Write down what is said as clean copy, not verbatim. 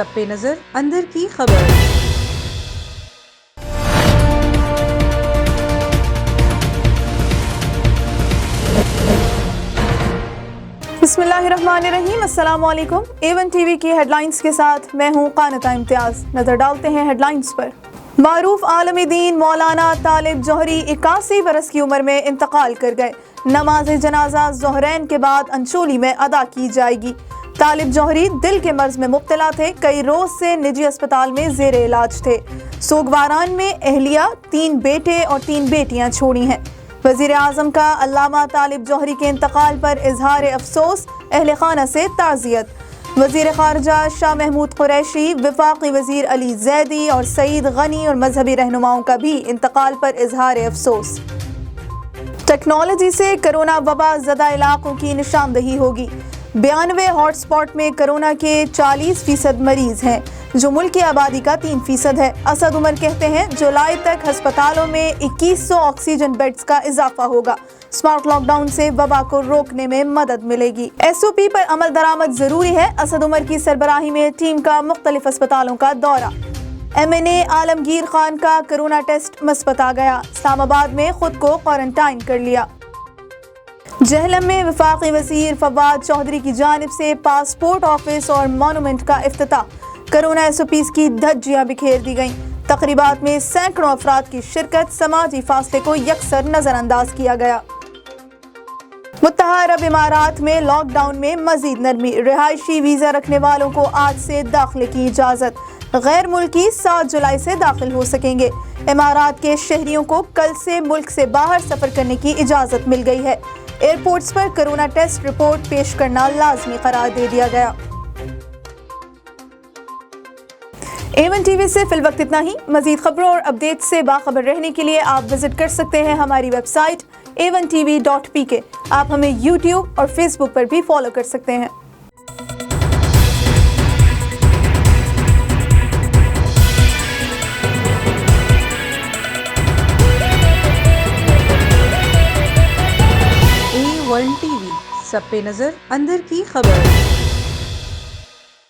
سب پہ نظر اندر کی خبر۔ بسم اللہ الرحمن الرحیم، السلام علیکم۔ A1 ٹی وی کی ہیڈ لائنز کے ساتھ میں ہوں قانتہ امتیاز۔ نظر ڈالتے ہیں ہیڈ لائنز پر۔ معروف عالم دین مولانا طالب جوہری 81 برس کی عمر میں انتقال کر گئے۔ نماز جنازہ ظہرین کے بعد انشولی میں ادا کی جائے گی۔ طالب جوہری دل کے مرض میں مبتلا تھے، کئی روز سے نجی اسپتال میں زیر علاج تھے۔ سوگواران میں اہلیہ 3 بیٹے اور 3 بیٹیاں چھوڑی ہیں۔ وزیر اعظم کا علامہ طالب جوہری کے انتقال پر اظہار افسوس، اہل خانہ سے تعزیت۔ وزیر خارجہ شاہ محمود قریشی، وفاقی وزیر علی زیدی اور سعید غنی اور مذہبی رہنماؤں کا بھی انتقال پر اظہار افسوس۔ ٹیکنالوجی سے کرونا وبا زدہ علاقوں کی نشاندہی ہوگی۔ 92 ہاٹ اسپاٹ میں کرونا کے 40% مریض ہیں، جو ملک کی آبادی کا 3% ہے۔ اسد عمر کہتے ہیں جولائی تک ہسپتالوں میں 2100 آکسیجن بیڈز کا اضافہ ہوگا۔ اسمارٹ لاک ڈاؤن سے وبا کو روکنے میں مدد ملے گی۔ SOP پر عمل درآمد ضروری ہے۔ اسد عمر کی سربراہی میں ٹیم کا مختلف اسپتالوں کا دورہ۔ MNA عالمگیر خان کا کرونا ٹیسٹ مثبت آ گیا، اسلام آباد میں خود کو کوارنٹائن کر لیا۔ جہلم میں وفاقی وزیر فواد چودھری کی جانب سے پاسپورٹ آفس اور مانومنٹ کا افتتاح۔ کرونا SOPs کی دھجیاں بکھیر دی گئیں۔ تقریبات میں سینکڑوں افراد کی شرکت، سماجی فاصلے کو یکسر نظر انداز کیا گیا۔ متحدہ عرب امارات میں لاک ڈاؤن میں مزید نرمی، رہائشی ویزا رکھنے والوں کو آج سے داخلے کی اجازت، غیر ملکی 7 جولائی سے داخل ہو سکیں گے۔ امارات کے شہریوں کو کل سے ملک سے باہر سفر کرنے کی اجازت مل گئی ہے۔ ایئرپورٹس پر کرونا ٹیسٹ رپورٹ پیش کرنا لازمی قرار دے دیا گیا۔ A1 ٹی وی سے فی الوقت اتنا ہی۔ مزید خبروں اور اپڈیٹ سے باخبر رہنے کے لیے آپ وزٹ کر سکتے ہیں ہماری ویب سائٹ a1tv.pk۔ آپ ہمیں YouTube اور Facebook پر بھی فالو کر سکتے ہیں۔ A1 ٹی وی، سب پہ نظر اندر کی خبر۔